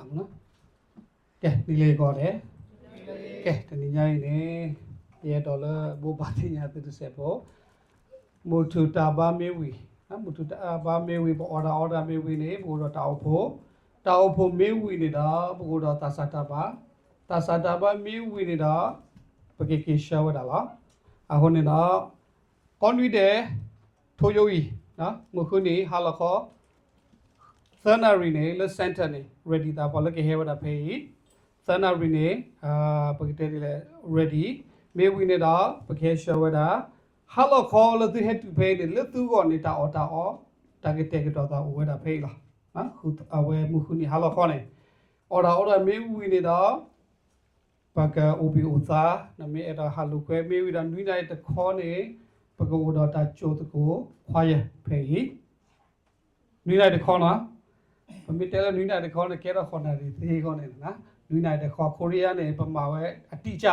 မနော်ကဲဒီလေးကောတယ်ကဲတနည်းညနေရေဒေါ်လာဘူပါတင်ရတဲ့ဆက်ပေါ်မူထူတာဘာမေဝီနော်မူထူတာဘာမေဝီပေါ်အော်ဒါမေဝီနေဘူတော့တောက်ဖို့မေဝီနေတာဘူတော့တာစတာဘာမေဝီနေတာပကေကေရှာဝဒါလားအခုနေတော့ကွန်ဝီတဲ့ထိုယိုဤနော်မခုနေဟာလခေါ်သနာရီနေလစန်တာနေ ready တာပေါ်လကေဟဲဝဒါဖေးသနာရီနေပကေတဲ့လေ ready မေဝီနေတာပကေရှာဝဒါဟာလခေါ်လသူဟက်တူဖေးလေသူကောနေတာအော်တာကေတဲ့ကတော့တာဝဒါဖေးလားနော်ခုအဝဲမခုနေဟာလခေါ်နေအော်ဒါမေဝီနေတာပကအိုဘီအိုသာနမေအရာဟာလူကွဲမေဝီဒါနွိနိုင်တခေါ်နေပကောတော့တာချိုတကိုခွာရဖေးနွိနိုင်တခေါ်နော်မမီတဲလနွိနိုင်တခေါ်နေကဲတော့ခေါ်နေသေးခေါ်နေနော်နွိနိုင်တခေါ်ကိုရီးယားနေပမာဝဲအတိကျ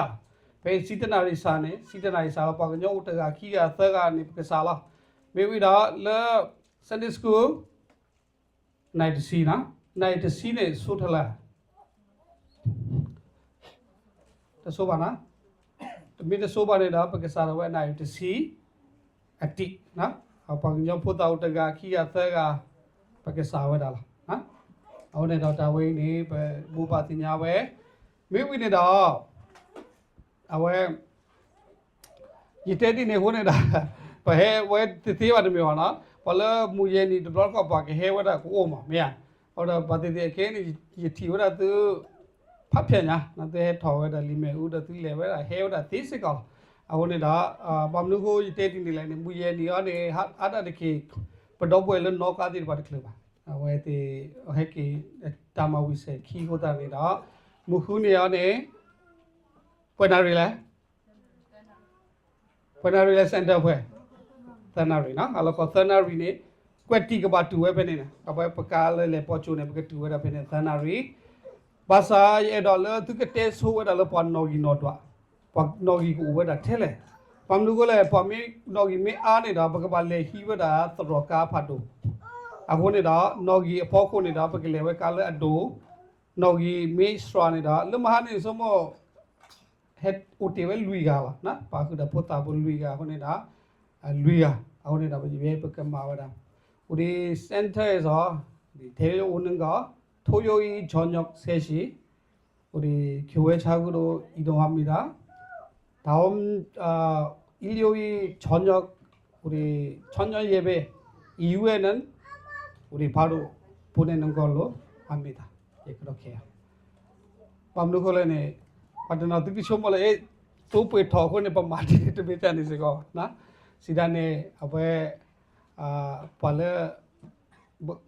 ဖေးစီတနာရီစာနေစီတနာရီစာပကညောတကခီရသကနေပကစားလာမေဝီဒါလဲစန်ဒီစကူနိုင်တစီနော်နိုင်တစီနေဆိုထလာတဆိုပါနော်တမီတဆိုပါနေတာပကစားရဝဲနိုင်တစီအတိနော်အပကညောဖို့တောက်တကခီရသကပကစားဝဲတာလားနော်အော်နေတော့တဝင်းနေဘူပါတင်ညာပဲမေဝီနေတော့အဝဲရတဲ့ဒီနေဟိုနေတာဘဟဲဝဲတေးပါတယ်မြောနော်ဘလမူရနီဒဘလော့ကပါကဟဲဝဒါကိုအမမရဟောတော့ဘာတေးခဲနေရတီဝဒါသူဖတ်ပြန်ညာနော်တဲ့ထော်ဝဒါလီမဲဦးဒါသူလေဝဒါဟဲဝဒါသိစကောအခုနေတာဘာမလို့ကိုရတဲ့ဒီနေလိုက်နေမူရနီရောနေဟာတာတခေပတော့ပွဲလနောကာတိဘာတခလပါအဝဲတေဟဲကီတာမဝိဆေခီဟိုတာနေတော့မူခုနေရောနေပွနာရီလဲစန်တာပွဲသနာရီနော်အလောကသနာရီနေကွက်တီကပါတူဝဲပဲနေတယ်အပွဲပကားလဲပေါ်ချိုနေပကတူဝဲတာပဲနေသနာရီဘာသာရဲ့ဒေါ်လာသူကတဲဆိုဝဲတာလပေါ်နော်ဂီနော်တော့ပေါ်နော်ဂီကိုဝဲတာထဲလဲပမ်လူကလဲပမီနော်ဂီမေအားနေတာပကပါလေဟီဝဲတာသရောကာဖတ်တော့အခုနေတာနော်ဂီအဖို့ခုနေတာပကလေဝဲကားလဲအဒိုနော်ဂီမေစထရာနေတာလမဟာနေစမောhead otevel luiga la na pa ku da pota bu luiga hone da luiga hone da bi be pakama wa da uri center is ho di the onen ga thoyo yi jonok seshi uri kyowe cha gu ro idong 합니다 다음 일요일 저녁 우리 천년 예배 이후에는 우리 바로 보내는 걸로 합니다. 예 그렇게 해요. 밤누콜레네 पाटना तो किसी मोले तो पे ठोको ने पमाटी तो बेचा नहीं सको ना सीधा ने अब पहले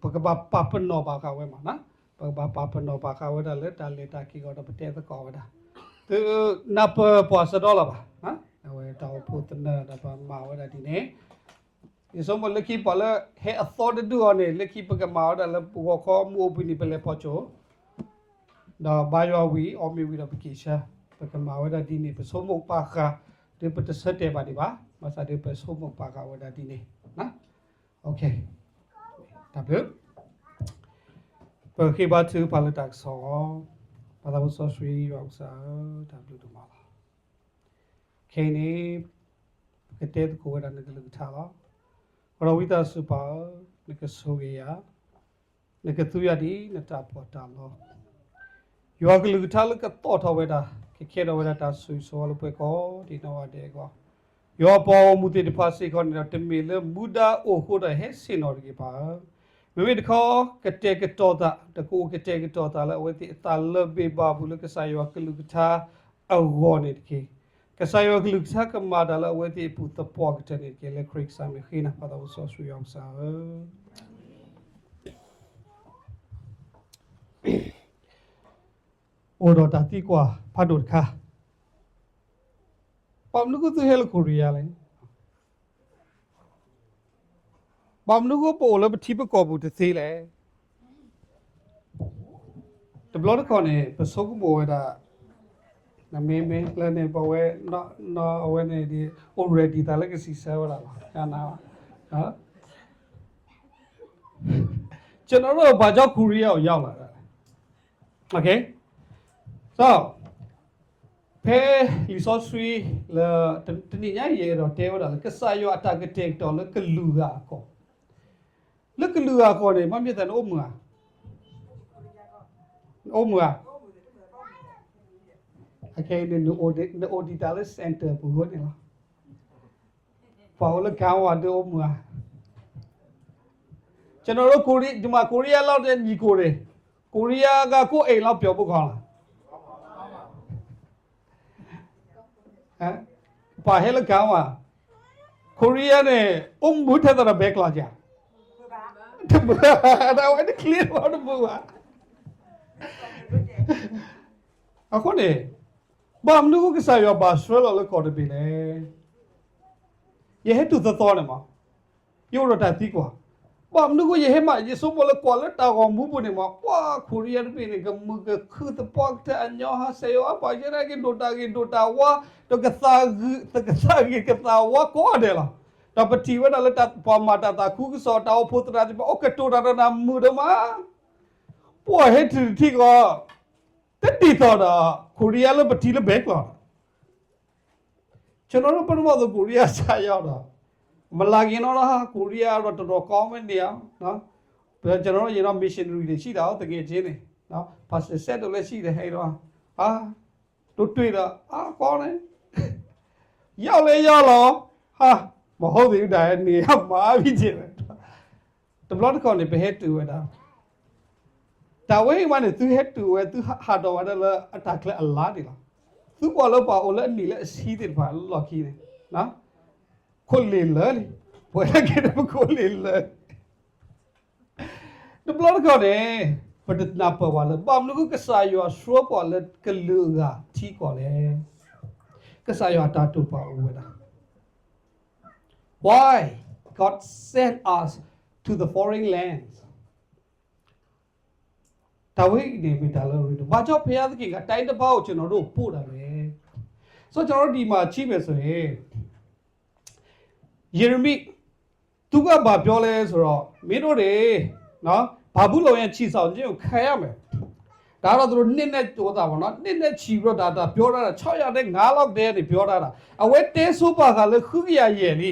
पकबा पापन नो बाका वे माना पकबा पापन नो बाका वे डाले ताकि गोटा पटे तो कॉवड़ा तो ना पास डॉलर बा ना वे ताऊ पुतना ना पा मावे डाली ने ये सब मोले की पहले है अथॉर डू आने लेकिन पकब मावे डाले वो को मूवी नहीं पहले पहुँचो da bayawi or maybe the vacation because my weather dini pe somo paka de pe sete ba di ba masa de pe somo paka weather dini na okay tabu pe ki ba tu pala tak so pada bo so sri yo sa tabu tu ma la kene ke te ko weather ne lu tha la ro wi ta su pa ne ke so ge ya ne ke tu ya di ne ta po ta lo yo que lu tal que todo veda que quiero ver ta su solo pues ko di no ade ko yo po muti de pasi ko ne te mele muda o ho da he sinor ki ba me me ko que te que toda de ko que te que toda la we ti ta le be ba bu lu que sa yo que lu ta a go ne ki que sa yo que lu ta que ma da la we ti pu ta po que ne que le creek sa me khina pa da so su yo sa ओडो ताती को फाडोर खा पामनु को तो hello Korea ले पामनु को पोले बठी पे को बुते थे ले तो ब्लॉड कोने पे सोगु बोएदा ना मे ले ने बोए ना ओए ने दी already ता ले के सीसा वाला या ना हां चनो रो बाजो कोरिया ရောက်လာတာ Okay so ဖဲ resource free လာတနည်းရရတော့တဲဝတာကစားရအတာကတက်တော့လကလူကကောလကလူကကောနေမမြတ်တဲ့အိုမွာOkay the auditor center ပူဟုတ်နေလားပေါ်လကောင်းဝတ်အိုမွာကျွန်တော်တို့ဒီမှာကိုရီးယားလောက်တဲ့ညီကိုရီးယားကကိုအိမ်လောက်ပြောဖို့ခေါင်းလားဟမ်ပါဟဲလကောင်းဝကိုရီးယားနဲ့အုံဘူးထက်တော့ဘက်လာကြဒါဝိုင်း clear ဘာလို့ဘူးအခုနေဘာမလို့ကစားရပါဆွဲလို့ခေါ်တယ်ပြီလေရဟတူသောတယ်မှာယူရတာတိကွာဘာမလို့ရဟမရဆိုမလို့ကွာလက်တာကောင်ဘူးပုန်မှာကွာကိုရီးယားပြည်နေကမကခုတပေါက်တဲ့အညောဟာဆေယောပါရကဒိုတာဝါတော့ကစားကစားဝါကောတယ်လားတော့ပတိဝဒါလက်တာပေါ်မှာတာခုကစောတောဖို့တရာဒီโอเคတိုတာနာမူဒမပွားဟဲ့တီကတက်တီတော့ကိုရီးယားလပတိလဘက်လာကျွန်တော်တို့ပထမဆုံးကိုရီးယားဆက်ရောက်တော့မလာခင်တော့ကိုရီးယားတော့တော်တော်ကောင်းမဲ့နေအောင်နော်ကျွန်တော်တို့ရေတော့ missionary တွေရှိတာတကယ်ချင်းနေနော် pastor set တော့လည်းရှိတယ်ဟဲ့တော့တို့တွေ့တော့ကောင်းတယ်ရောက်လေရောက်တော့မဟုတ်သေးဘူးဒါနေရောက်မှာပြီးချင်းတဘလတ်ကောနေဘယ်တူဝဲတာဒါဝဲမနဲ့သူဟက်တူဝဲသူဟာတော့ဝဲတော့အတက်လက်အလားဒီလားသူကလည်းပါအိုလည်းနေလည်းအစီးတယ်ပါလော်ခီနေနော်ခုလေလေဘယ်ကဲတော့ခုလေလေတဘလတ်ကောနေပဒနာပဝါလဘာမလို့ကစားရဆွေးပေါ်လက်ကလူကထီကောလေကစားရတာတူပါဝဲတာWhy God sent us to the foreign lands? ဒါဝိဒီမီတာလို့ရဘာကြောင့်ဖျားသခင်ကတိုင်းတစ်ပေါက်ကျွန်တော်တို့ပို့တာလဲဆိုတော့ကျွန်တော်တို့ဒီမှာကြည့်မယ်ဆိုရင်ယေရမိသူကဘာပြောလဲဆိုတော့မင်းတို့တွေနော်ဘာဘူးလုံရဲ့ခြိဆောင်ခြင်းကိုခံရမယ်ဒါတော့သူတို့နှစ်နဲ့တိုးတာပေါ့နော်နှစ်နဲ့ခြိပြီးတော့ဒါပြောတာ600နဲ့5လောက်တည်းနေပြောတာအဝဲတဲဆိုပါကလည်းခုရရဲ့လी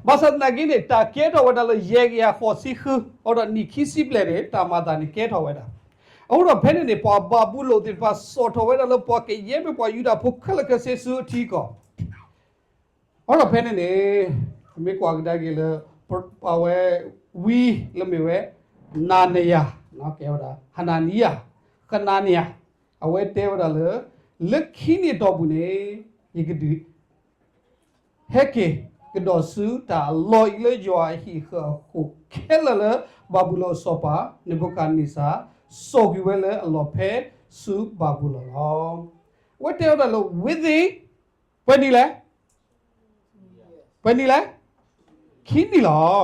ဘာသာနာကိနေတာကဲတော်ဝဒါလရေကရခေါ်စီခအော်ဒနီခီစီပလေတာမာတာနီကဲတော်ဝဒါအော်တော့ဖဲနေပေါ်ဘာဘူးလို့ဒီပါစောတော်ဝဒါလပေါ်ကရေမပေါ်ယူတာဖုခလကဆေဆူတီကောအော်တော့ဖဲနေမေကွာကဒါကလေပါဝဲဝီလမေဝဲနာနီယာနော်ကဲဝဒါဟနာနီယာခနာနီယာအဝဲတဲဝဒါလလက်ခီနေတော့ဘူးနေယေကဒီဟဲကေကတော့စူတာလော်လေဂျွာဟီခခုခဲလလဘာဘူးလောစောပါနေဘကန်နီစာစောကွေဝဲလေအလောဖဲစူဘာဘူးလောဝတ်တဲတော့လို့ with the ဘယ်နီလဲခင်းနီလော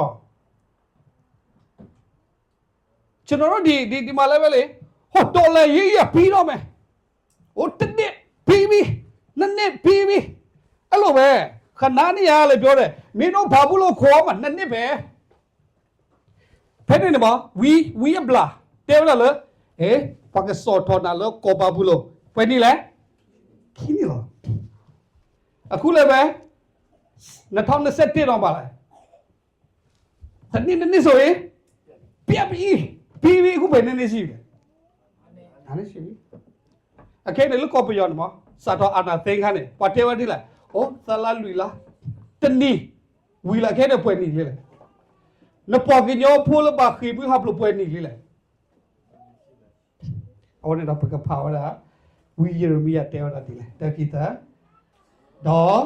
ကျွန်တော်တို့ဒီမှာလည်းပဲလေဟောတော်လည်းရေးရပြီးတော့မယ်ဟိုတစ်နှစ်ပြီးပြီနှစ်နှစ်ပြီးပြီအဲ့လိုပဲခဏနေရလေပြောတယ်မင်းတို့ဘာဘူးလို့ခေါ်မှာနှစ်နှစ်ပဲဖဲနေပါဝီဘလာတဲလာလေပါကစောတော်နာလို့ကိုဘာဘူးလို့ဖဲနေလဲခင်းနေလားအခုလည်းပဲ2021တော့ပါလားနှစ်ဆိုရင်ပြပြီးအခုပဲနေရှိတယ်ဟာနေရှိပြီအကဲတယ်လို့ကော်ပီယောနော်စာတော့အနာသိန်းခါနေပတ်တဲဝဒီလားဟောသလာလူလာတနီဝီလာခဲတဲ့ပွဲနေလေနပေါ်ကညောဖိုးလပါခိဘူးဟပ်လို့ပွဲနေလေအော်နေတာပကပါဝလာဝီယေရမီယာတဲဝလာဒီလေတခိတာတော့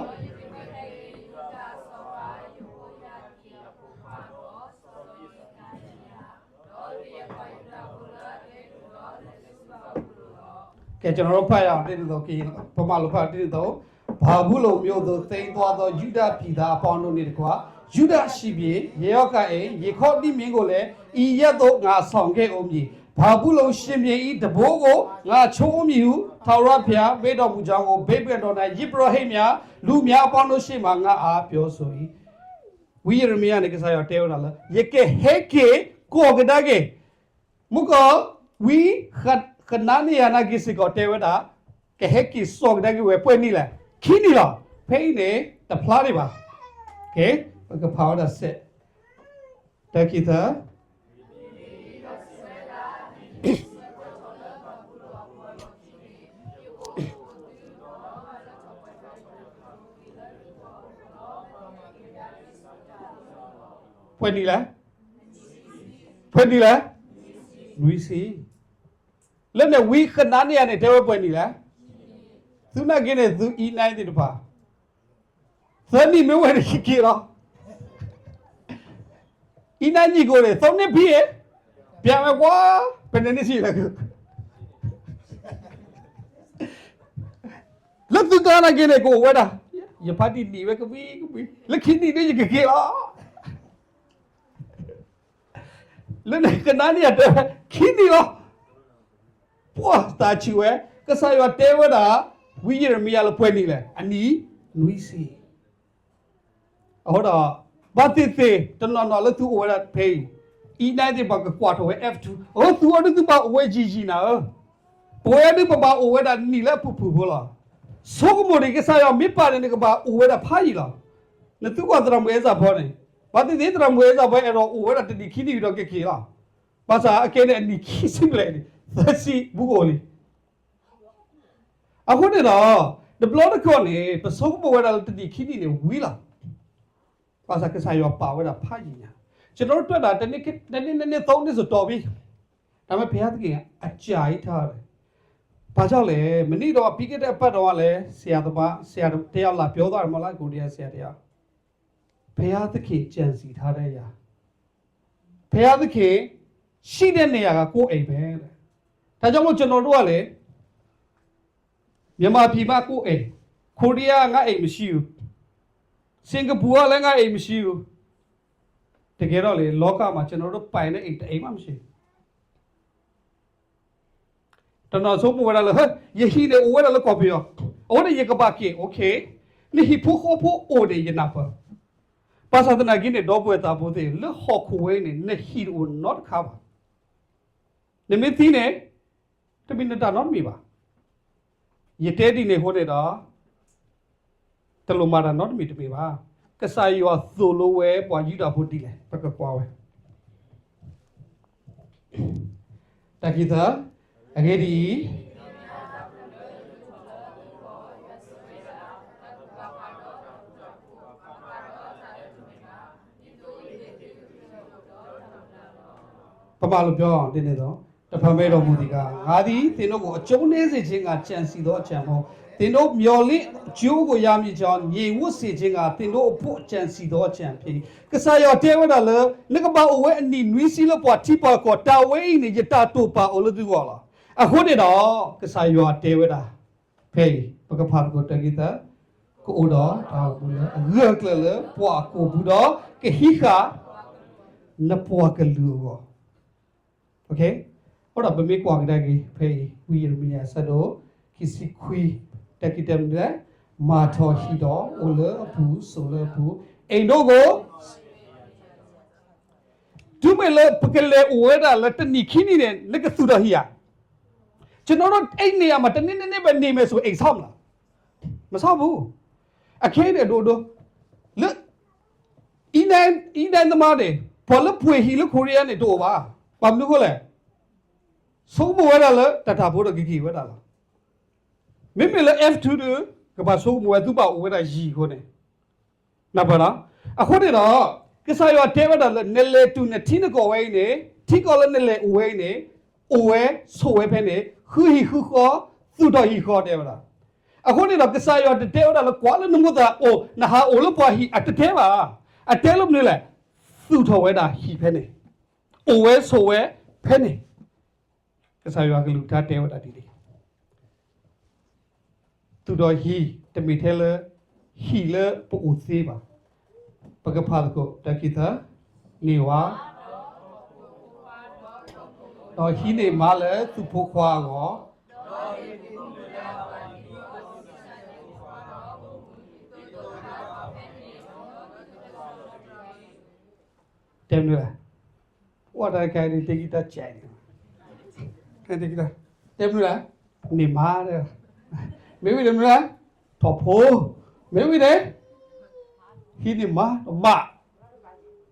ကဲကျွန်တော်တို့ဖတ်ရအောင်တိတိတော့ကင်းပမာလိုဖတ်တိတိတော့ဘာဘူးလုံးမျိုးသို့သိမ်းသွားသောယူဒပြည်သားအပေါင်းတို့နေတကွာယူဒရှိပြေရေရော့ကအိရေခေါတိမင်းကိုလည်းဤရက်သို့ငါဆောင်ခဲ့အောင်မည်ဘာဘူးလုံးရှင်ပြေဤတဘိုးကိုငါချိုးမည်ဟုထာဝရဘုရားမေတ္တော်မူကြောင်းကိုဘိဗက်တော်၌ယိပရဟိများလူများအပေါင်းတို့ရှေ့မှာငါအားပြောဆို၏ဝိရမီယာနေကစားရတဲဝလာယေကေဟေကေကိုကဒါကေမုကောဝီခတ် ခဏနေရနာကိစကောတေဝတာကဟက်ကီစောကတဲ့ကဝဲပွဲနီလာခီနီလာဖိနေတဖလားတွေပါโอเคကဖောက်တာဆက်တက်ကီသာဖွင့်ဒီလားဖွင့်ဒီလားနွီစီလက်နဲ့ဝီခဏနေရတဲ့တဲဝဲဖွင့်ဒီလားသူနာကိနေသူအီနိုင်တဲ့တပါသနီမဝဲခိကီရောအီနိုင်ကြီးကိုလေသုံးနေပြီပြန်မယ်ကွာဘယ်နေစီလဲလက်သူကနာကိနေကိုဝဲတာရပါတီဒီဝဲကဘီလက်ခိနီနေကြီးကီရောလက်နဲ့ကနာနီရတဲ့ခိနီရောပွားတာချီဝဲကစားရတဲဝဲတာဝီရမီယာလပွဲနေလေအနီနွီစီဟုတ်တော့ဘာတိတေတနော်နော်လက်သူဝဲတာဖေးအီနိုင်တဲ့ဘကကွာတော့ F2 ဟိုသူအတူတူပါဝဲကြီးကြီးနာပွဲဒီပပါဝဲတာနီလက်ဖူဖူဘောလားဆိုကမိုဒီကစားရမိပါတယ်ကပါဝဲတာဖားကြီးလားလက်သူကတရမွေးစားဖောနေဘာတိတေတရမွေးစားပွဲအဲ့တော့ဝဲတာတတိခိနီတော့ကခေလားဘာသာအကဲနဲ့အနီခိစင်လေသက်စီဘူးကိုလီအခုတည်းတော့ the blood ကောနေပစုံပေါ်ဝဲတာတတိခိနီနေဝီလာဘာသာကစားရပါဝဲတာဖားကြီးညာကျွန်တော်တို့တွေ့တာတနေ့သုံးနှစ်ဆိုတော်ပြီဒါပေမဲ့ဘုရားသခင်အကြာကြီးထားတယ်ဘာကြောင့်လဲမနေ့တော့ပြီးခဲ့တဲ့အပတ်တော့လဲဆရာတယောက်လာပြောသွားတယ်မလားကိုတရားဆရာတရားဘုရားသခင်ကြံစီထားတဲ့အရာဘုရားသခင်ရှိတဲ့နေရာကကိုယ်အိမ်ပဲတဲ့ဒါကြောင့်မို့ကျွန်တော်တို့ကလေမြန်မာပြည်မှာကိုယ်အိမ်ကိုရီးယားငါအိမ်မရှိဘူးစင်ကာပူကလည်းငါအိမ်မရှိဘူးတကယ်တော့လေလောကမှာကျွန်တော်တို့ပိုင်တဲ့အိမ်တအိမ်မှမရှိဘူးတော်တော်ဆုံးမဝရလားဟဲ့ယဟီလေဝရလားကော်ပီယောအော်ဒီယကပါကေโอเคနိဟိဖိုခိုဖိုအိုဒေယနာပါပါစာတနာကိနေတော့ပွဲတာဖို့သေးလေဟောခွေးနေနိဟီအို not ခါပါနမသိနေတပိနတာ not မိပါယတဲဒီနေဟိုတဲ့တော့တလုံးမာတာ not မိတပိပါကစားရောသိုလိုဝဲပွားယူတာဖို့တီးလေဘက်ကကွာဝဲတကိသာအကေဒီပပလို့ပြောအောင်တင်းနေတော့တဖန်မဲတော်မူဒီကငါသည်သင်တို့ကိုအကျုံးနေစေခြင်းကကြံစီသောအကြံမို့သင်တို့မျော်လင့်အကျိုးကိုရမည်ကြောင်းညီဝတ်စေခြင်းကသင်တို့အဖို့အကြံစီသောအကြံဖြစ်ကစားရတဲဝဒါလနကပါအဝဲအနီနွီစီလပွားတိပါကောတာဝဲနေကြတာတူပါအလို့သူကောလားအခုတည်းတော့ကစားရတဲဝဒါဖေးပကဖာကိုတကိတာကိုတော့တာဘူးလေရကလေပွားကိုဘူးတော့ကဟိခာနပွားကလူကောโอเคဟုတ်တော့ဗမေကွာကြတဲ့ဖေးဝီရမီယာဆဒိုကစီခွီတကိတမ်လေမာထောဟီတော့အိုလဘူးဆိုလဘူးအိမ်တို့ကိုဒုမေလပကလေဝဲတာလက်တနိခိနီနဲ့လက်ကသူတော်ဟီယာကျွန်တော်တို့အဲ့နေရာမှာတနေ့နေ့ပဲနေမယ်ဆိုအိမ်ဆောက်မလားမဆောက်ဘူးအခဲတဲ့တို့လက်အင်းဒန်သမားတွေဘောလပွေဟီလကိုရီးယားနေတို့ပါဘာလို့ခေါ်လဲဆုံးမဝဲတာလဲတတာဖို့တော့ဂီဝဲတာလားမိမလဲ F2 ကဘာဆုံးမဝဲသူ့ပါဝဲတာရီခေါ်နေနဘာလားအခုတည်းတော့ကစားရတဲဝဲတာလဲနယ်လေတူနဲ့ထင်းကောဝဲနေထီကောလဲနယ်လေဝဲနေအိုဝဲဆိုဝဲဖဲနေခူဟီခူခေါ်သူ့တော်ဟီခေါ်တယ်ဗလားအခုတည်းတော့ကစားရတဲဝဲတာလဲကွာလဲနမှုတာအိုနဟာအိုလပွားဟီအတဲပါအတဲလို့နေလဲသူ့တော်ဝဲတာဟီဖဲနေအိုဝဲဆိုဝဲဖဲနေကစားရကလူတာတဲဝဲတာဒီသူတော်ဟီတမီထဲလဟီလပူစီပါပကဖာကိုတကိတာနေဝါတော့ဟီနေမလဲသူဖို့ခွာကောတယ်မလားဝါတာခိုင်ဒီတကိတာချိုင်တယ်တကိတာ tem nữa nỉ má đấy mấy vị tem nữa thọ phố mấy vị đấy khi nỉ má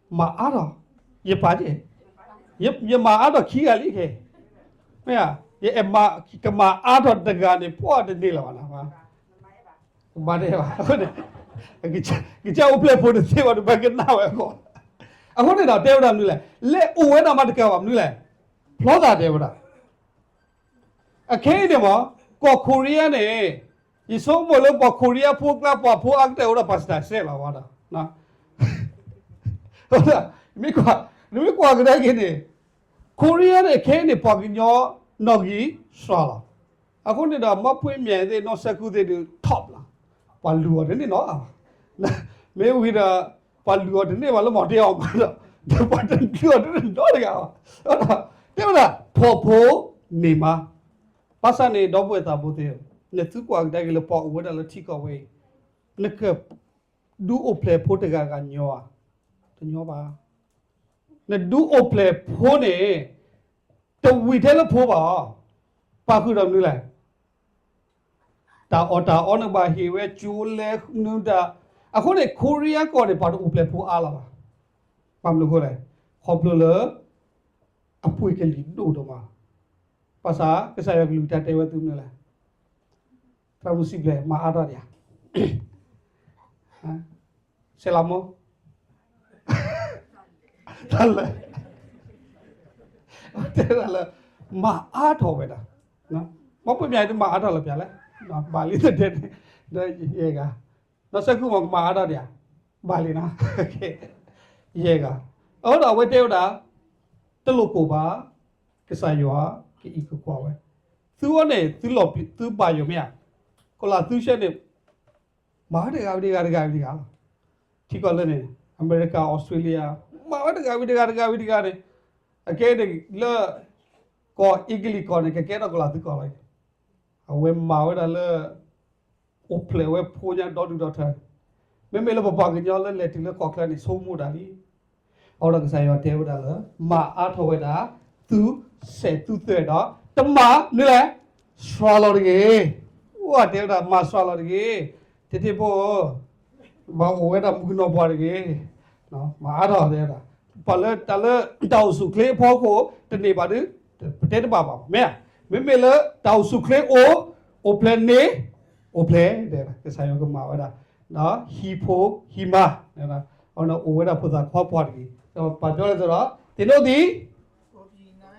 mà á rồi yếp phá gì yếp mà á rồi khí à lý kì mấy à yếp em mà á rồi đằng gà này phá đến đi là mà đây mà cái cháu play phone thì vào được cái nào vậy con à con này nào đeo đam nữa là lẽ uống nào mà được cái nữa là lo ra đeo ra à cái này mà có Korea này ഈ സോമോലോ കൊറിയ പോക്ലാ പോ അങ്ങത്തെ അവിടെ പസ്താസേല വാടാ നാ ഹോടാ മിക്വാ ഗദാഗിനെ കൊറിയനെ കേനെ പഗിഞ്ഞോ നോഗി സ്വാല അക്കൊണ്ടിട മပွെ മ്യേതെ നോ സകുതെ ടോപ്പ് ലാ പല്ലുവ ദനെ നോ മേ ഉഹിര പല്ലുവ ദനെ വല മോട്ടെအောင်ပါတော့ပတ်တယ်ပြောတယ်တော့ရဟုတ်လားတဲ့လားဖိုနေမှာပါစနေတော့ပွေတာဘူးတဲ့ne tu kwa da gele po wo da la ti ko we ne ke du o ple pho te ga nyo a to nyo ba ne du o ple pho ne to wi the la pho ba khu do nu la ta on ba hi we chu le nu da a khu ne korea ko ne ba do o ple pho a la ba pam lu ko le khop lo le a pui ke li do ma pa sa ke sa ya lu ta te wa tu nu la Traducible, maadaria. Selamo. Tala. Tala. Maad ho beta. No. Mo pun biar itu maad lah biar lah. No. Bali tu dia. Dia ye ga. No saya ku mau maad dia. Bali na. Okay. Ye ga. Oh dah wei teu dah. Terlupa ba. Kesayua. Ke ikut kuawe. Tu ane. Tu lop. Tu bayu mea. Kalau tu saya ni, mana ada gawi ठीक है लेने America Australia मावट गावी दिगारे अके ने ल को इगली को ने के ना को लाती को लाई अवे मावट ल ओप्ले वे पोया डॉट मैं ल बाबा के जल ले तिले को क्ला नि सोमु डाली और के सायो टेव डाल मा आ थवे दा तू से तू ते दा तमा नि ले स्वालो गे वा टेव दा मा स्वालो गे ते बो mà ngồi đó muốn nó bỏ đi nó mà đó thế là phải là tàu sụt lê phó cố trên này bà đứa trên bà bảo mẹ mẹ là tàu sụt lê ô plan nè ô plan đây là cái sai cái màu đó đó hima đây là ông nó ô đó phụ trách khoa bỏ đi rồi bà cho là đó thì nó đi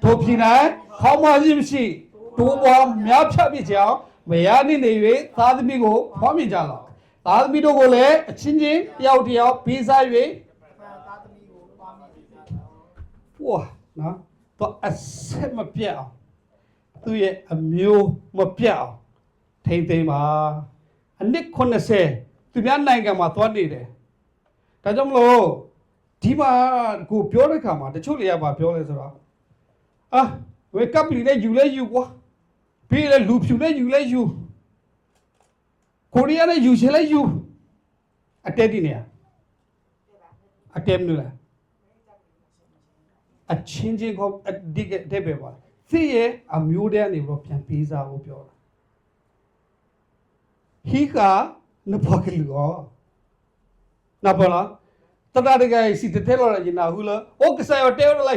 thuộc gì này không mà gì gì tụ bỏ mẹ chấp bị chéo mẹ anh này về ta thì bị cố phá bị chả lo आदमी तो बोले चिंजी याव पिज़्ज़ा ये वाह ना तो ऐसे मत पियाओ तू ये अम्यू मत पियाओ थे माँ अन्य कोने से तू यार नहीं क्या माँ तो नहीं दे ताजम लो धीमा को प्योर का माँ तो छोड़ लिया बाप प्योर है जरा वे कब ले यू वाह पीले लूप ले you Korea này dù sẽ lấy dù attempt đi nè attempt nữa là changing of dig thế về vậy thì amu đây này European pizza ô biểu hi cả nó phải cái lúa na bao la tất cả cái gì thế là gì nào hula ô cái sao thế là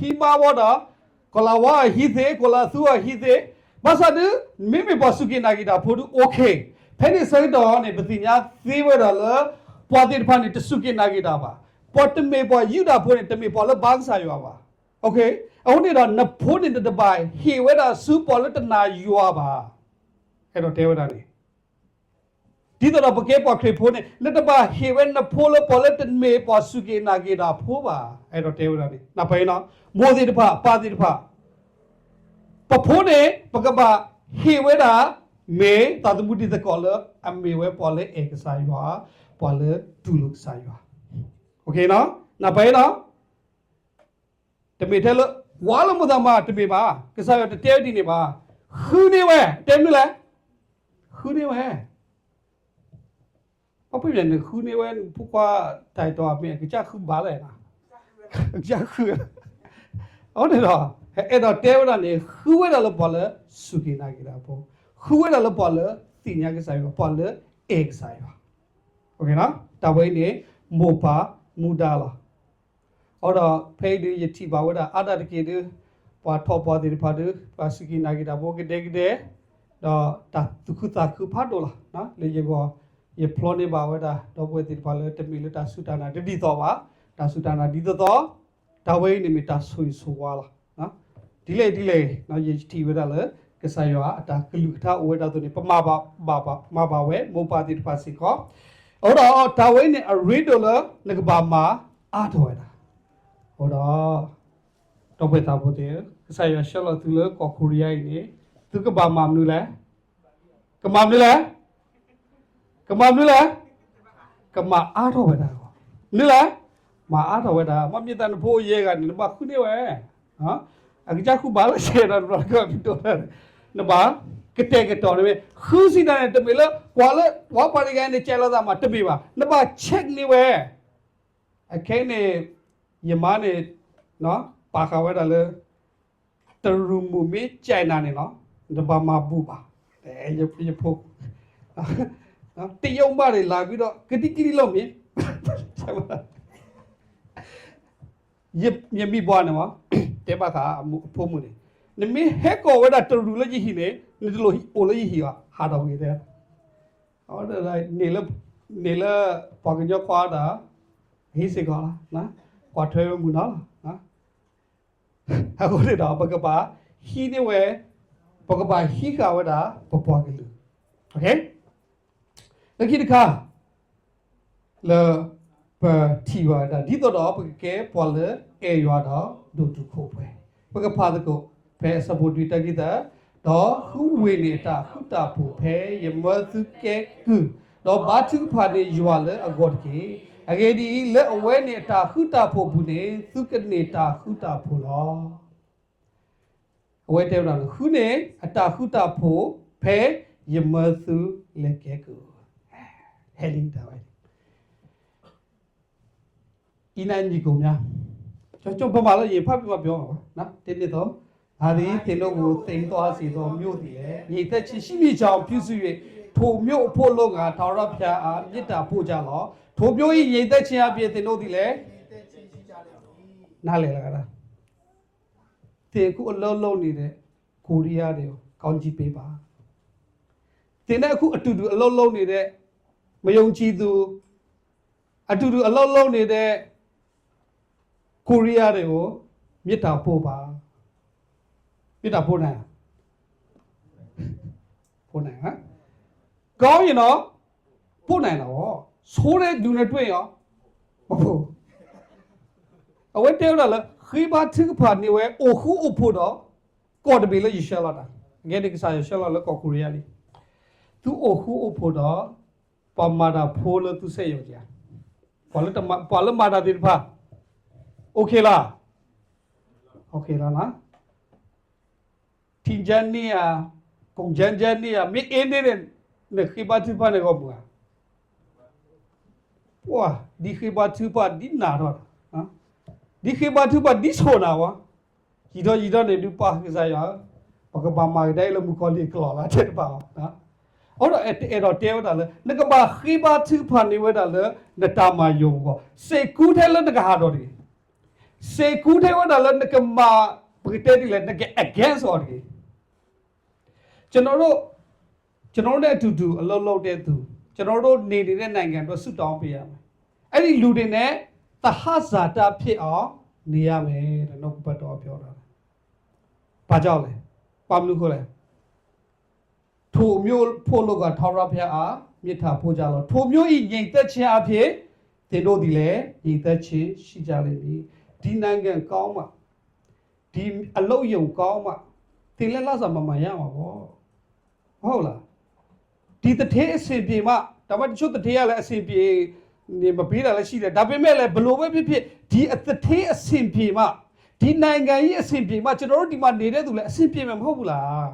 hi ma vào đó còn là wa hi thế còn là thua hi thế mà sao nữa mình bảo suki nagi đã phụ okay Penny say đó này bất tin nhá, vì vậy đó là bỏ tiền phản này suy nghĩ nagi đó ba, bỏ tiền mấy bỏ yêu đó phun tiền mấy bỏ là bán sai vào ba, ok? Ông này đó nạp phun đến đây bài, hi vậy đó suy bỏ là tiền na yêu ba, cái đó theo đó này. Đi đó là cái bỏ cái phun này, lấy ba hi vậy nạp phun là bỏ là tiền mấy bỏ suy nghĩ nagi đó phun ba, cái đó theo đó này. Nạp phải nó, mua tiền phá, ba tiền phá, bỏ phun này, bỏ cái ba hi vậy đó May tadu budi the color and may we pole ek saywa pole tuluk saywa okay no na pai no te me thel wala mu da ma te me ba ke sayo te te di ni ba khu ni we te mi la khu ni we pa pu yen khu ni we pu kwa tai to me ke cha khu ba le na cha khu o ne do အဲ့တော့တဲဝရနေခူဝဲတယ်လို့ပေါ်လဲစုကိနာကိတာပေါ့ခူဝဲတယ်လို့ပေါ်လဲတင်ညာကစားရောပေါ်လဲအေကစားရောโอเคနော်တဝိနေမောပါမူဒါလာအော်တော့ဖေးဒီယတိပါဝဒအာဒတကေဒီပွားထောပွားဒီဖာဒီပါစုကိနာကိတာပေါ့ကတဲ့တော့တာသူခုတာခုဖတ်တော့လားနော်လေရောယဖလောနေပါဝဒတော့ပွဲဒီပါလဲတမီလတာဆူတာနာဒီတော့ပါတာဆူတာနာဒီတော့တဝိနေမီတာဆွေဆိုဝါလားနော်ဒီလေနော်ယတိဝဒလဲကစားရောအတာကလူထားဝဒတော့နေပမာပါဝဲမောပါတိပါစီကောအော်တော့တဝိနေအရီဒိုလနကဘာမာအားတော်ရတာဟောတော့ပွဲတာဖို့တဲ့ကစားရရှောလသူလကောကိုရီးယားနေသူကဘာမာမလို့လဲကမာမလို့လဲကမာအားတော်ရတာနိလားမအားတော်ရတာမမြတ်တန်ဖို့ရဲကနေမခုနေဝဲနော်အကြခုဘာလို့ရှေ့တော့ကတော့တော့နဘာကတဲ့ကတော့လေခူးစီတဲ့တမီလကွာလေဝါပါရီကနေကျလာတာမှာတပီပါနဘာချက်နေဝဲအခဲနေယမနေနော်ပါခဝဲတယ်လေတရူမူမီချိုင်နာနေနော်နဘာမဘူပါအဲရဖို့နော်တရုံမတွေလာပြီးတော့ကတိကတိလို့မြင်ယမီဘွားနော်တဲပါကအဖို့မှုနေနမီဟဲကောဝဒတရူလကြီးဟိနေနေလို့အိုလကြီးဟိဟာတော်ကြီးတဲ့အော်ဒါနေလပကညခွာတာဟိစေကောလားနော်ကွာထွဲမှုနော်နော်အခုတော့ပကပါဟိနေဝဲပကပါဟိကဝဒပပွားကလူโอเคလက်ခိတခါလေပတီဝဒဒီတော့ပကဲပေါ်လေအေရွာတော့ဒုတုခိုပဲပကဖာဒကိုဖဲစပိုတီတကိတာတော့ဟူဝေနေတာခုတာဖူဖဲယမသုကဲကူတော့ဘာသူဖာနေရွာလေအကောတကေအကေဒီလက်အဝဲနေတာခုတာဖူဘူးနေသုကနေတာခုတာဖူလောအဝဲတဲလာခုနေအတာခုတာဖူဖဲယမသုလက်ကဲကူဟဲလင်းတာဝဲအင်းအန်ကြီးကိုများကျွန်တော်ဘာလို့ရေဖတ်ပြမပြောမှာနော်တင်းနေတော့ဒါဒီတင်တို့ကိုတိမ်သွားစီတော့မြို့တည်လေညီသက်ချရှိမိချောင်ပြုစု၍ထိုမြို့ဖို့လုံးကထာဝရဘုရားအားမေတ္တာပို့ကြလောထိုမြို့၏ညီသက်ချင်းအပြည့်တင်တို့တည်လေနားလေလားတင်ခုအလုံးလုံးနေတဲ့ကိုရီးယားတွေကိုကောင်းကြည့်ပေးပါတင်တဲ့အခုအတူတူအလုံးလုံးနေတဲ့မယုံကြည်သူအတူတူအလုံးလုံးနေတဲ့ကိုရီးယားတွေကိုမေတ္တာပို့ပါမေတ္တာပို့နိုင်ဟမ်ကောင်းရင်တော့ပို့နိုင်တော့ဆိုးတဲ့လူနဲ့တွေ့ရောမဟုတ်အဝတ်တဲလာခိဘာတိဖာနေဝဲအိုခုအဖို့တော့ကော်တဘီလေရှလာတာငယ်ဒီကစားရှလာလကောကိုရီးယားလီသူအိုခုအဖို့တော့ပမာတာဖိုးလို့သူဆက်ရောကြပါလမာတာဒီဖာโอเคလားနော်တင်ဂျန်နီယာကုံဂျန်နီယာမိအင်းနေတဲ့နေခိဘာတိဖာနေကောဘူးဝါဒီခိဘာတိဖာဒီနာတော့နော်ဒီခိဘာတိဖာဒီဆိုနာဝါဒီတော့နေဒူပါကစားရပကဘာမာဒိုင်လမကောလီကလာလာတဲ့ပါနော်အော်အဲ့တော့တဲဝတာလေနကဘာခိဘာတိဖာနေဝတာလေနတာမယုံကောစေကူထဲလနကဟာတော့ဒီစေကူထဲဝတာလေနကမာပကတဲ့ဒီလေနက against ော်ဒီကျွန်တော်တို့နဲ့အတူတူအလုံးလုံးတဲ့သူကျွန်တော်တို့နေတဲ့နိုင်ငံတော့ဆွတောင်းပေးရမယ်အဲ့ဒီလူတွေနဲ့သဟဇာတာဖြစ်အောင်နေရမယ်တဲ့နှုတ်ဘတ်တော်ပြောတာဘာကြောင့်လဲပါမလို့ခေါ်လဲထိုမျိုးဖို့လို့ကထာဝရဘုရားအားမြစ်တာဖို့ကြတော့ထိုမျိုးဤငြိမ်သက်ခြင်းအဖြစ်သင်တို့ဒီလေငြိမ်သက်ခြင်းရှိကြလိမ့်မည်ဒီနိုင်ငံကောင်းမှဒီအလုတ်ယုံကောင်းမှသင်လက်လဆာမရမှာပေါ့ဟုတ်လားဒီတထဲအစီပြေမှဒါမှတချို့တထဲကလည်းအစီပြေနေမပေးတာလည်းရှိတယ်ဒါပေမဲ့လည်းဘလို့ပဲဖြစ်ဖြစ်ဒီတထဲအစီပြေမှဒီနိုင်ငံကြီးအစီပြေမှကျွန်တော်တို့ဒီမှာနေတဲ့သူလည်းအစီပြေမှာမဟုတ်ဘူးလား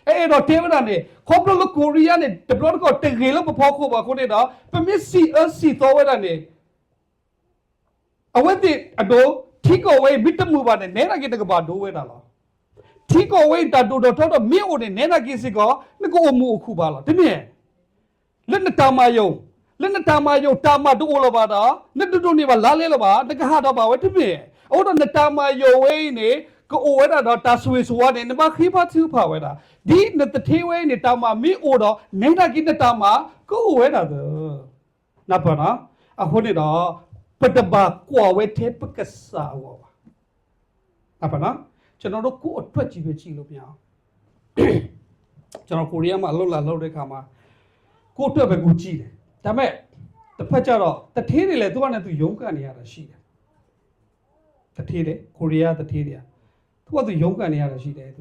အဲ့တော့တေဝနာနေခေါပလိုကိုရီးယားနဲ့တဘလကောတကယ်လို့ပေါ်ခေါ်ပါခုနေတော့ပမစ်စီအစီတော့ဝရနေအဝတ်ဒီအတော့ Tiko away bit the move and never get a bar do it along. Tiko away that do the total me or the never gets it go, the go move Kubala. To me. Let the Tamayo. Let the Tamayo Tama do all about that. Let the don't even lalaba, the Kahada about to me. Out on the Tamayo way, go over that Taswis one in the Makipa two power. Did not the Tiway in the Tama me order, never get the Tama, go over the Napana. I hold it all. But the bar qua way tape a sour. Apana, General Court 20 Chilopia. General Korea, Malola, Lode Kama. Go to a Gucci. Tame, the Pacharo, the Tiri, the one at the Yonka and Yara Shida. The Tiri, Korea, the Tiria. What the Yonka and Yara Shida.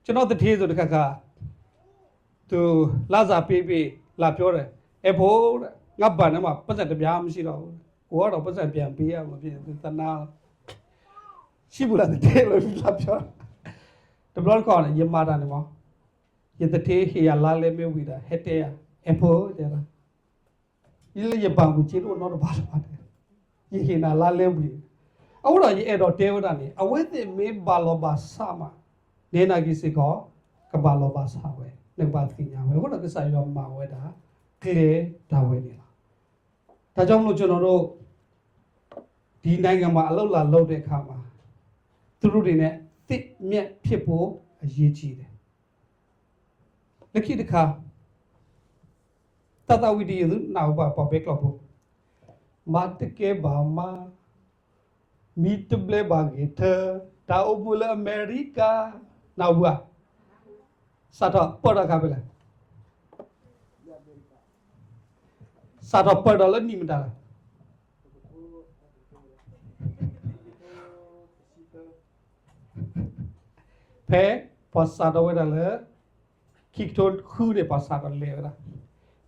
General the Tears of the Kaka to Laza Pepe, La Piore, Epo, Nabanama, Pazat the Biam Shiro. What a person be a now. She would have the tail of the The blood corner, your mother anymore. Yet the tea here, lale me with a hete, apple, there. You lay your bamboo chill or not about it. You hear a lale with. I would have ever tell Danny. I went the main baloba summer. Then I guess it go, Kabalobas highway. The bathing, what are the side of my weather? Clear, Taway. Tajong General Dinangama Alola Lode Kama through the net, thick met people as ye cheated. The kid car Tata we did now by Papa Club Matake Bama meet the Blebagita, Taubula America. Now what? Sata Poracabella. Sata Perdala Nimda. Pay Passada Vedala, Kikton Kude Passada Levera.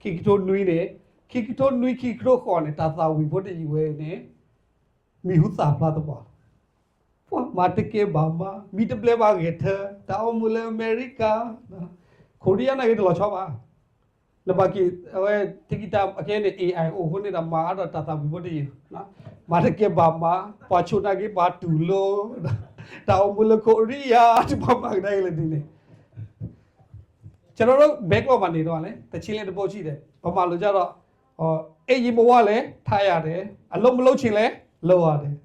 Kikton Nuine, Kikton Nui Kikro on it, Tata we put it away, Mihuta Plataba. Matake Bamba, meet the Blebagita, Taumula America, Korean I get a lot. The Baki, take it up again, AI, open it a mother, Tata, body. Matake Bamba, Pachunagi Patulo, Taumula Korea, to Bamba Island. General Beko Manino, the Chile de Bochi, Pamalujara, or Ejimawale, Tayade, a Lomolo Chile, Loade.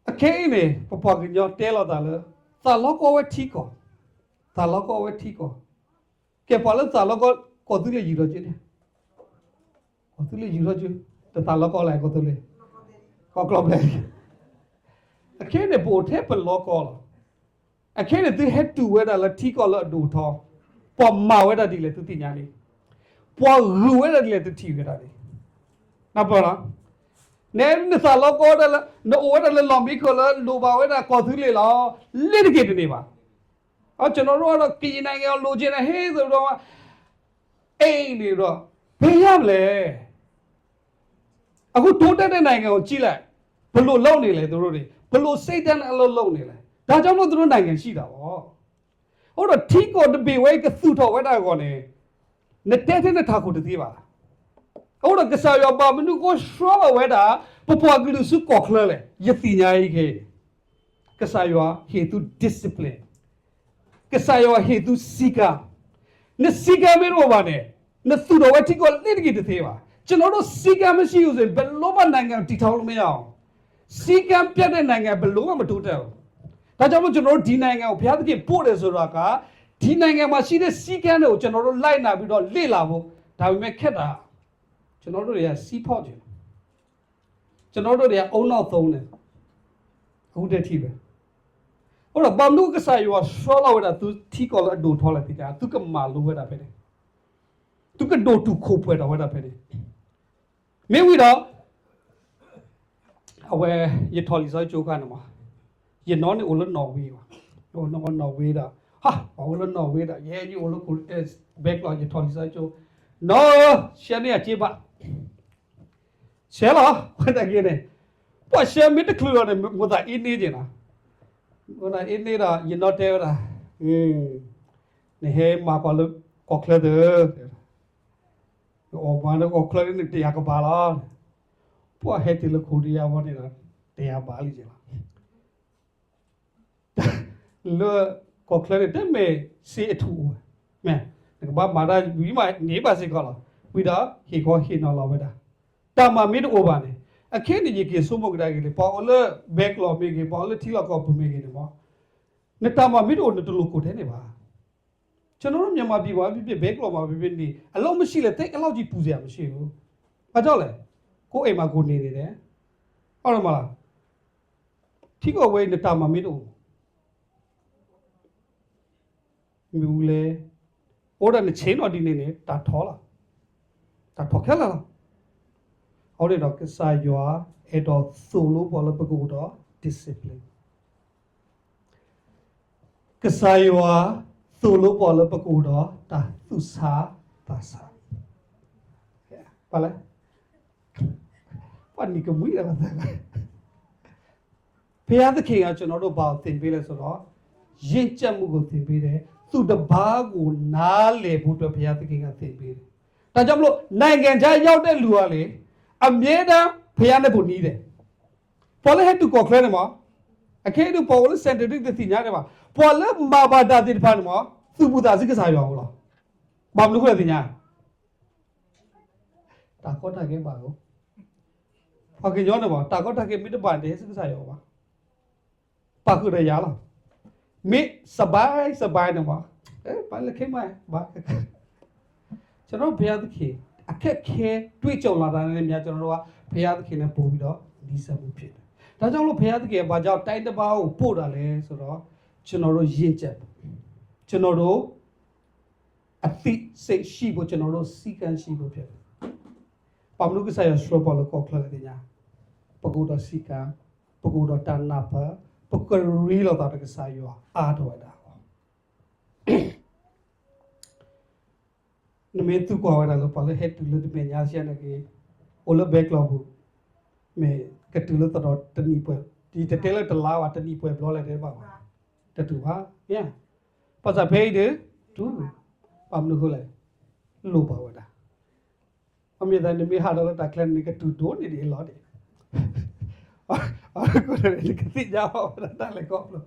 A cane, Papa, your tail of the Taloko over Tico. Taloko over Tico. Kepala Taloko. Cotule Yuroji. Cotule Yuroji, the Talaco like Cotule. Cockle. I can't about happen local. I can't they had to wear a latico do talk. For Maweda de Letutiani. For Rueda de Letutiani. Napora. Name the Talaco, no order Lombicola, Lubaweda, Cotule law, litigated neighbor. A general Kina Logina Hazel. Hey, Nero, Payable. I would told that and I go Chile. Below lonely, the Rudy. Below Satan alone. That's not the Running and Shida. Or a tick or the be wake a suit or what I want. The death in the taco to Diva. Or a Casayo Babin to go straw weather, Papa Glusu Cockler, Yathina Ige. Casayo, he to discipline. Casayo, he to Sika. Nasiga Mirovane, Nasudo, what you call litigate the Theva. General Sika Machine, but Lomananga Titolmeo. Sika Piananga below a tutor. Tajamo General Dinanga, Piatki Port Zoraka, Dinanga Machine Sikano, General Lina with all Lilavo, Tavimeketa. General, they are seaport. General, they are own authority. Who did he? Or a Baluka, you are swallowed at two tickle a do toilet. Took a malu with a penny. Took a do to cope with a penny. May we know where you told us joke animal. You know, you will know we are. No one know we are. Ha, I will know we are. Yeah, you will look as backlog you told us joke. No, Shania Chiba. Shella, what again? What shall me the clue on him with that Indian? When I eat it, you're not there. The hair, my color, cockler, or one of cockler in the Yakabala. Poor head to look who they are wanting. တရားပါလိမ့်လားလောကောကလည်းတဲ့မေစီအထူမဲငါဘာမာရာဝီမာနေပါစေကောလားဝီဒါဟီကောဟီနော်လာဝဒါတာမမီဒိုဘာနေအခင်းနေကြီးစုံမကဒါကြီးလေပေါ်လဘက်လော်မီကြီးပေါ်လတီလာကောပမီကြီးနေမောနေတာမမီဒိုနတလူကိုတဲ့နေပါကျွန်တော်တို့မြန်မာပြည်ပါပြဘက်လော်မှာပြနေအလုံးမရှိလေတိတ်အလောက်ကြီးပူစရာမရှိဘူးဘာကြောင့်လဲကိုအိမ်မှာကိုနေနေတယ်ဟုတ်တယ်မလားထိကောဝဲနေတာမမီဒိုမြူလေဟိုဒါနဲ့ချင်းတော်ဒီနေနေတာထောလာတာထောခဲလာဟောဒီတော့ကစားရွာအဲ့တော့ဆိုလိုပေါ်လပကူတော့ discipline ကစားရွာဆိုလိုပေါ်လပကူတော့တာသူစားတာစားပါလေပတ်နီကမွေးရတာဖျားသခင်ကကျွန်တော်တို့ဘာသင်ပေးလဲဆိုတော့ရင့်ကျက်မှုကိုသင်ပေးတယ်သူတဘာကိုနားလေဖို့အတွက်ဘုရားသခင်ကသင်ပေးတယ်။ဒါကြောင့်မလို့နိုင်ငံခြားရောက်တဲ့လူကလေအမြဲတမ်းဘုရားနဲ့ကိုနီးတယ်။ပေါ်လေဟက်တူကောကလဲနေမှာအခဲတူပေါ်လေစင်တတိတိညာနေမှာပေါ်လေမာဘာတာတိဖာနေမှာသူ့ဘူတာစိကစားရောဟုတ်လား။ဘာမလို့ခွဲတိညာ။တာကောတာကေပါကို။ဖောက်ကြောနေမှာတာကောတာကေမိတပန်တဲ့စိကစားရောပါ။ပါခုရရလား။မိစบายနေမှာဘာလဲခဲမဘာကျွန်တော်ဘုရားသခင်အခက်ခဲတွေ့ကြုံလာတာနဲ့များကျွန်တော်တို့ကဘုရားသခင်နဲ့ပို့ပြီးတော့နီးစပ်မှုဖြစ်တယ်။ဒါကြောင့်လို့ဘုရားသခင်ဘာကြောင့်တိုင်းတစ်ပါးကိုပို့တာလဲဆိုတော့ကျွန်တော်တို့ရင့်ကျက်ကျွန်တော်တို့အသိစိတ်ရှိဖို့ကျွန်တော်တို့စီကံရှိဖို့ဖြစ်တယ်။ပါမလုကဆိုင်ရစရောပေါ်လို့ခေါ်ခလာတဲ့ညာပကူတော်စီကံပကူတော်တဏ္ဍပပကရီလောတာကစားရောအားတော်တာနမေသူကွာဝဒါလို့ပါလေဟက်တူလို့တပညာရှာနေကေအိုလဘက်လောက်ဘူးမေကတူလို့တော့တနီပွဲဒီတတဲလက်တလာဝတနီပွဲဘလောလိုက်တယ်ပါတတူပါညပါစဖေးတယ်တူပါမလို့ခေါ်လိုက်လို့ပါဝဒါအမေတန်နမေဟာတော့တကလန်နေကတူတိုးနေတယ်လောတယ်အော်ကိုလည်းကတိကြပါတော့လည်းကောလို့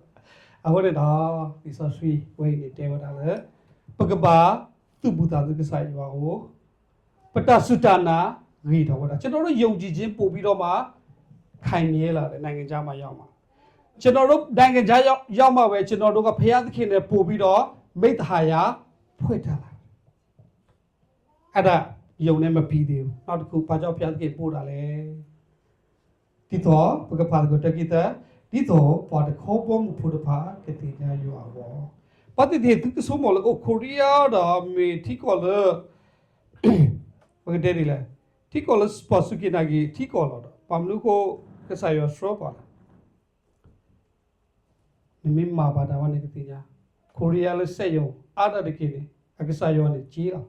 အခုတော့ဒီဆိုဆွေးဝေးနေတယ်ဝဒါလေပကပါသူ့ဘူတာသူကစားရွာကိုပတဆုတနာဂီတော်ဝဒါကျွန်တော်တို့ယုံကြည်ခြင်းပို့ပြီးတော့မှခိုင်မြဲလာတယ်နိုင်ငံခြားမှာရောက်မှာကျွန်တော်တို့နိုင်ငံခြားရောက်မှာပဲကျွန်တော်တို့ကဘုရားသခင်နဲ့ပို့ပြီးတော့မိတ္တဟာယဖွဲ့ထားလာအဲ့ဒါယုံနဲ့မပြီးသေးဘူးနောက်တစ်ခုဘာကြောင့်ဘုရားသခင်ပို့တာလဲဒီတော့ဘကပါကိုတကိတာဒီတော့ပေါ်တဲ့ခေါ်ပေါ်မှုဖို့တပါကတိညာရွာဘောပတ်တဲ့သူကဆိုမလို့ကိုရီးယားဒါမေတီကောလဘယ်တဲ့လဲတီကောလစပတ်စုကိနာဂီတီကောလပမ်လူကိုကစားရစရောပါမိမဘာဒါဝနေကတိညာကိုရီးယားလက်ဆက်ယုံအားတကိနေအကစားရောနေကြီးလာ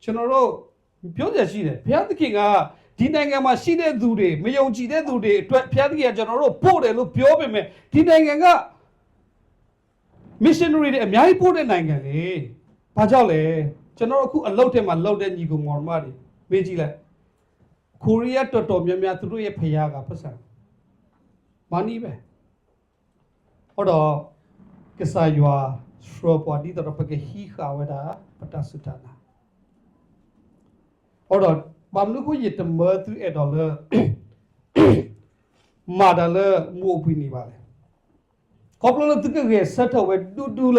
ကျွန်တော်တို့ပြောရရှိတယ်ဘုရားသခင်ကဒီနိုင်ငံမှာရှိတဲ့သူတွေမယုံကြည်တဲ့သူတွေအတွက်ဘုရားသခင်ကကျွန်တော်တို့ပို့တယ်လို့ပြောပေမဲ့ဒီနိုင်ငံက missionary တွေအများကြီးပို့တဲ့နိုင်ငံလေ။ဘာကြောင့်လဲကျွန်တော်အခုအလုပ်ထဲမှာလုပ်တဲ့ညီကောင်မောင်မတွေမေးကြည့်လိုက်ကိုရီးယားတော်တော်များများသူတို့ရဲ့ဖရားကပတ်စံမနီးပဲဟောတော့ကစားရွာစရောပေါ်ဒီတော့ပကဟီခါဝဒါပတဆုတနာဟောတော့ဘာမလို့ကိုရတမသူအဲ့တော်လဲမာဒလဲမို့ပြီးနေပါလေကောပလောတကယ်ဆက်တော့ဝဲဒူလ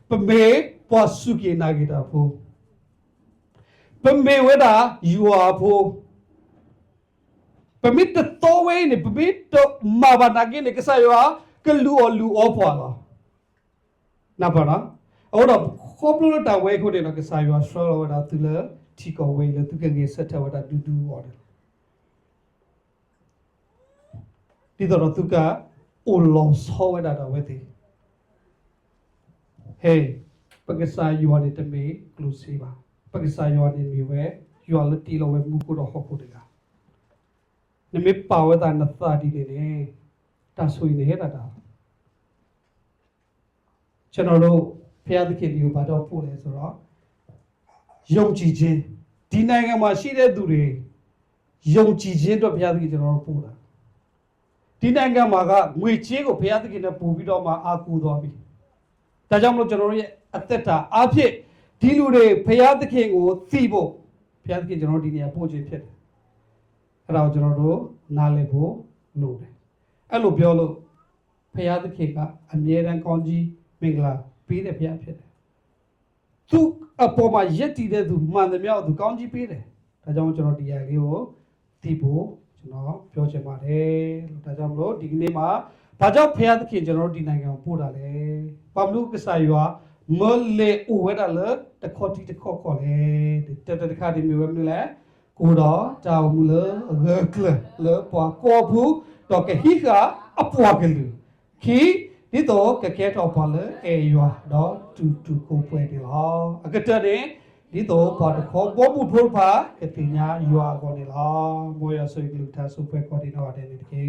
ပမေပေါ်စုကိနာဂီတာဖို့ပမေဝဒါယူအားဖို့ပမစ်တော့ဝဲနေပမစ်တော့မာဘာနာကိနေကစားရွာကလူအောပွာလာနာပါလားအော်တော့ကောပလောတာဝဲခိုတဲ့နော်ကစားရွာဆောဝဒါသူလဲတီကောဝဲလေသူကငယ်ဆက်တော့ဝဒါဒူဝါတယ်ဒီတော့သူကအိုလောဆောဝဲတာတော့ဝဲသေးဟေးပကစားရွာနေတဲ့မေကလူစီပါပကစားရွာနေမြဝဲရွာလက်တီလောဝဲမူကိုတော့ဟောက်ဖို့တကနမေပါဝဲတာနသတီနေနေတဆွေနေတာတာကျွန်တော်တို့ဖျားသခင်ဒီကိုဘာတော့ပို့လဲဆိုတော့ယုံကြည်ခြင်းဒီနိုင်ငံမှာရှိတဲ့သူတွေ ယုံကြည်ခြင်းအတွက်ဘုရားသခင်ကျွန်တော်တို့ပို့တာဒီနိုင်ငံမှာကငွေချေးကိုဘုရားသခင်နဲ့ပို့ပြီးတော့မှအားကိုးသွားပြီဒါကြောင့်မလို့ကျွန်တော်တို့ရဲ့အသက်တာအားဖြင့်ဒီလူတွေဘုရားသခင်ကိုသိဖို့ဘုရားသခင်ကျွန်တော်တို့ဒီနေရာပို့ခြင်းဖြစ်တယ်အဲ့ဒါကိုကျွန်တော်တို့နားလည်ဖို့လိုတယ်အဲ့လိုပြောလို့ဘုရားသခင်ကအမြဲတမ်းကောင်းကြီးမင်္ဂလာပေးတဲ့ဘုရားဖြစ်တယ်သူအပေါ်မှာယက်တည်တဲ့သူမှန်သမျှသူကောင်းကြီးပေးတယ်ဒါကြောင့်ကျွန်တော်ဒီအရာလေးကိုသိဖို့ကျွန်တော်ပြောချင်ပါတယ်ဒါကြောင့်မလို့ဒီကနေ့မှာဘာကြောင့်ဘုရားသခင်ကျွန်တော်တို့ဒီနိုင်ငံကိုပို့တာလဲဘာမလို့ကစားရွာမလေဥဝဲတာလေတခေါတီတခေါခေါ်လေတခါဒီမျိုးပဲမလဲကိုတော့တောင်မလို့ရကလေပွားကောဘူးတော့ကဟိကအပွားကလူခီဒီတော့ကကဲတော့ပါလေအေရွာတော့တူကိုပွဲတယ်လားအကတဲ့ဒီတော့ဘာတခေါပေါ်မှုထိုးပါကတင်ညာရွာကောနေလားမောရဆွေကလူသားစုပွဲကောဒီတော့တဲ့နေတကေ